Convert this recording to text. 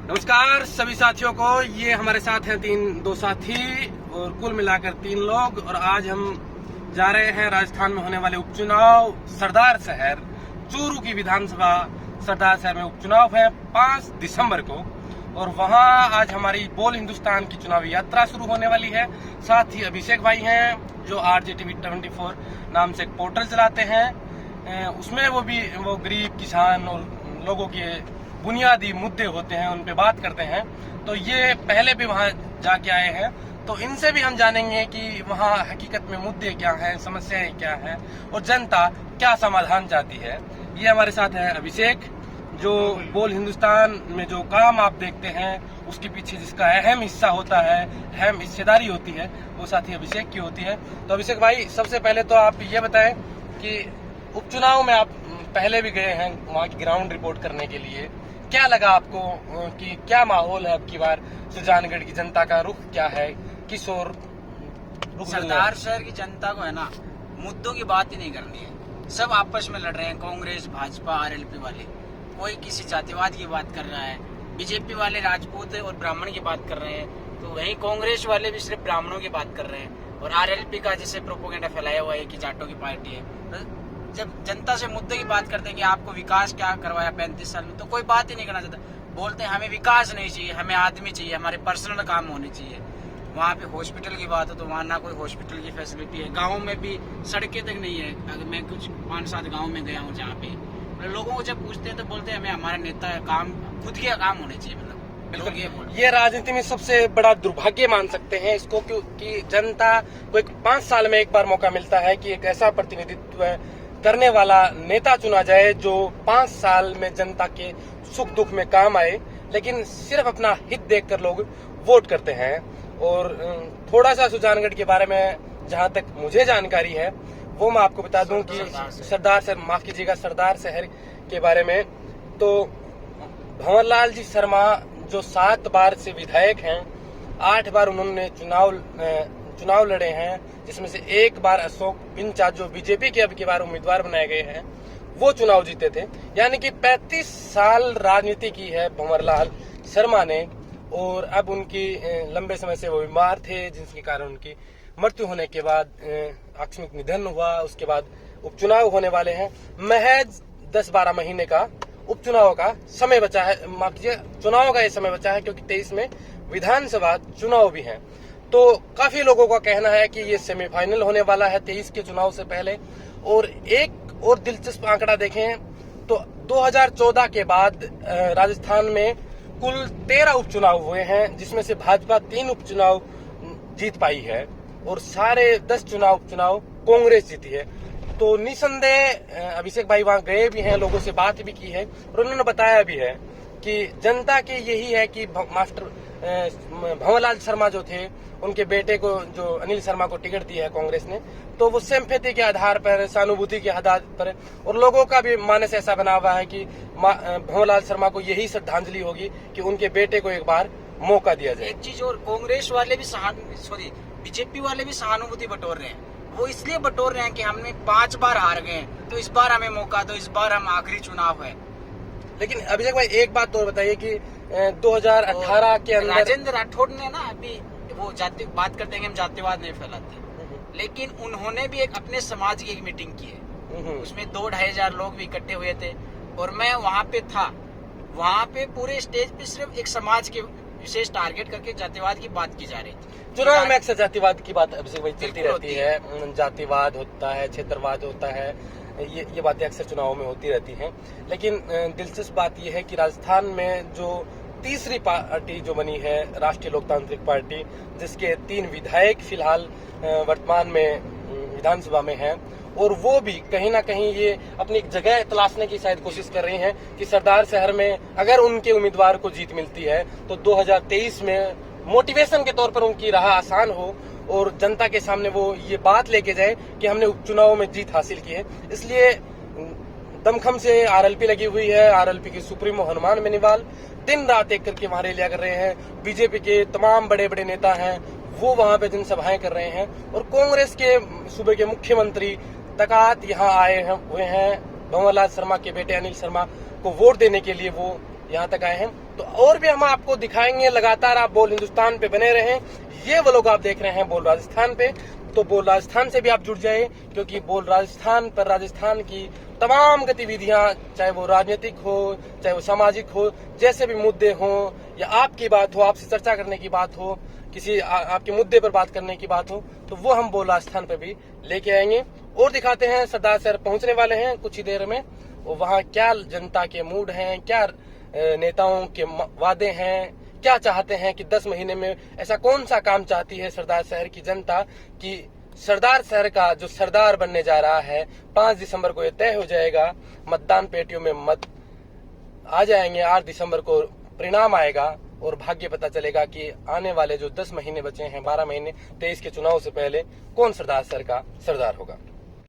नमस्कार सभी साथियों को। ये हमारे साथ हैं दो साथी और कुल मिलाकर 3 लोग। और आज हम जा रहे हैं राजस्थान में होने वाले उपचुनाव सरदार शहर चूरू की विधानसभा सरदार शहर में उपचुनाव है 5 दिसंबर को। और वहां आज हमारी बोल हिंदुस्तान की चुनावी यात्रा शुरू होने वाली है। साथ ही अभिषेक भाई हैं जो RJTV 24 नाम से एक पोर्टल चलाते हैं। उसमें वो गरीब किसान और लोगों के बुनियादी मुद्दे होते हैं, उन पे बात करते हैं। तो ये पहले भी वहां जाके आए हैं, तो इनसे भी हम जानेंगे कि वहां हकीकत में मुद्दे क्या हैं, समस्याएं क्या हैं और जनता क्या समाधान चाहती है। ये हमारे साथ है अभिषेक, जो बोल हिंदुस्तान में जो काम आप देखते हैं उसके पीछे जिसका अहम हिस्सा होता है, अहम हिस्सेदारी होती है, वो साथी अभिषेक की होती है। तो अभिषेक भाई, सबसे पहले तो आप ये बताएं कि उपचुनाव में आप पहले भी गए हैं वहाँ की ग्राउंड रिपोर्ट करने के लिए, क्या लगा आपको कि क्या माहौल है अब की बार सुजानगढ़ की जनता का रुख क्या है, किस ओर रुख? सरदार शहर की जनता को है ना, मुद्दों की बात ही नहीं करनी है। सब आपस में लड़ रहे हैं, कांग्रेस, भाजपा, RLP वाले। कोई किसी जातिवाद की बात कर रहा है, BJP वाले राजपूत और ब्राह्मण की बात कर रहे हैं, तो वहीं कांग्रेस वाले भी सिर्फ ब्राह्मणों की बात कर रहे हैं। और RLP का जैसे प्रोपोगेंडा फैलाया हुआ है कि जाटों की पार्टी है। जब जनता से मुद्दे की बात करते हैं कि आपको विकास क्या करवाया 35 साल में, तो कोई बात ही नहीं करना चाहता। बोलते हैं हमें विकास नहीं चाहिए, हमें आदमी चाहिए, हमारे पर्सनल काम होने चाहिए। वहाँ पे हॉस्पिटल की बात हो तो वहाँ ना कोई हॉस्पिटल की फैसिलिटी है, गाँव में भी सड़कें तक नहीं है। अगर मैं कुछ 5-7 गाँव में गया हूँ जहाँ पे लोगों को जब पूछते हैं तो बोलते हैं हमें हमारा नेता काम खुद के काम होने चाहिए। मतलब बिल्कुल, ये राजनीति में सबसे बड़ा दुर्भाग्य मान सकते हैं इसको, क्योंकि जनता को 5 साल में एक बार मौका मिलता है कि एक ऐसा प्रतिनिधित्व करने वाला नेता चुना जाए जो 5 साल में जनता के सुख दुख में काम आए। लेकिन सिर्फ अपना हित देखकर लोग वोट करते हैं। और थोड़ा सा सुजानगढ़ के बारे में जहां तक मुझे जानकारी है वो मैं आपको बता दूं कि सरदार शहर के बारे में, तो भंवरलाल जी शर्मा जो 7 बार से विधायक हैं, 8 बार उन्होंने चुनाव लड़े हैं, जिसमें से 1 बार अशोक पिंचा जो BJP के अब की बार उम्मीदवार बनाए गए हैं वो चुनाव जीते थे। यानी कि 35 साल राजनीति की है भंवरलाल शर्मा ने। और अब उनकी लंबे समय से वो बीमार थे, जिसके कारण उनकी मृत्यु होने के बाद आकस्मिक निधन हुआ। उसके बाद उपचुनाव होने वाले हैं। महज 10-12 महीने का उपचुनाव का समय बचा है, माफ कीजिए, चुनाव का ये समय बचा है, क्योंकि 23 में विधानसभा चुनाव भी है। तो काफी लोगों का कहना है कि ये सेमीफाइनल होने वाला है 23 के चुनाव से पहले। और एक और दिलचस्प आंकड़ा देखें तो 2014 के बाद राजस्थान में कुल 13 उपचुनाव हुए हैं, जिसमें से भाजपा 3 उपचुनाव जीत पाई है और सारे 10 उपचुनाव कांग्रेस जीती है। तो निसंदेह अभिषेक भाई वहां गए भी हैं, लोगों से बात भी की है और उन्होंने बताया भी है कि जनता के यही है कि मास्टर भंवरलाल शर्मा जो थे, उनके बेटे को जो अनिल शर्मा को टिकट दिया है कांग्रेस ने, तो वो सिंपैथी के आधार पर, सहानुभूति के आधार पर, और लोगों का भी मानस ऐसा बना हुआ है कि भंवरलाल शर्मा को यही श्रद्धांजलि होगी कि उनके बेटे को एक बार मौका दिया जाए। एक चीज और, कांग्रेस वाले भी BJP वाले भी सहानुभूति बटोर रहे हैं। वो इसलिए बटोर रहे हैं कि हमने 5 बार हार गए, तो इस बार हमें मौका दो, इस बार हम आखिरी चुनाव है। लेकिन अभिषेक भाई एक बात तो बताइए कि 2018 के अंदर राजेंद्र राठौड़ ने ना अभी वो बात करते हैं कि हम जातिवाद नहीं फैलाते, लेकिन उन्होंने भी एक अपने समाज की एक मीटिंग की है, उसमें 2-2.5 हजार लोग भी इकट्ठे हुए थे और मैं वहाँ पे था। वहाँ पे पूरे स्टेज पे सिर्फ एक समाज के विशेष टारगेट करके जातिवाद की बात की जा रही थी। चुनाव में अक्सर जातिवाद की बात अभिषेक भाई चलती रहती है, जातिवाद होता है, क्षेत्रवाद होता है, ये बातें अक्सर चुनाव में होती रहती हैं। लेकिन दिलचस्प बात यह है कि राजस्थान में जो तीसरी पार्टी जो बनी है, राष्ट्रीय लोकतांत्रिक पार्टी, जिसके 3 विधायक फिलहाल वर्तमान में विधानसभा में हैं, और वो भी कहीं ना कहीं ये अपनी जगह तलाशने की शायद कोशिश कर रही हैं कि सरदार शहर में अगर उनके उम्मीदवार को जीत मिलती है तो 2023 में मोटिवेशन के तौर पर उनकी राह आसान हो और जनता के सामने वो ये बात लेके जाए कि हमने उपचुनाव में जीत हासिल की है। इसलिए दमखम से RLP लगी हुई है। RLP के सुप्रीमो हनुमान बेनीवाल दिन रात एक करके वहां रैलियां कर रहे हैं। BJP के तमाम बड़े बड़े नेता हैं, वो वहां पे जनसभाएं कर रहे हैं। और कांग्रेस के सूबे के मुख्यमंत्री तकात यहाँ आए हुए हैं भंवरलाल शर्मा के बेटे अनिल शर्मा को वोट देने के लिए, वो यहाँ तक आए हैं। तो और भी हम आपको दिखाएंगे। लगातार आप बोल हिंदुस्तान पे बने रहें। ये वो लोग आप देख रहे हैं बोल राजस्थान पे, तो बोल राजस्थान से भी आप जुड़ जाए, क्योंकि बोल राजस्थान पर राजस्थान की तमाम गतिविधियां, चाहे वो राजनीतिक हो, चाहे वो सामाजिक हो, जैसे भी मुद्दे हों, या आपकी बात हो, आपसे चर्चा करने की बात हो, किसी आपके मुद्दे पर बात करने की बात हो, तो वो हम बोल राजस्थान पर भी लेके आएंगे। और दिखाते हैं, सरदार शहर पहुंचने वाले हैं कुछ ही देर में, वहाँ क्या जनता के मूड हैं, क्या नेताओं के वादे हैं, क्या चाहते हैं कि 10 महीने में ऐसा कौन सा काम चाहती है सरदार शहर की जनता कि सरदार शहर का जो सरदार बनने जा रहा है 5 दिसंबर को ये तय हो जाएगा। मतदान पेटियों में मत आ जाएंगे, 8 दिसंबर को परिणाम आएगा और भाग्य पता चलेगा कि आने वाले जो 10 महीने बचे हैं, 12 महीने 23 के चुनाव से पहले कौन सरदार शहर का सरदार होगा।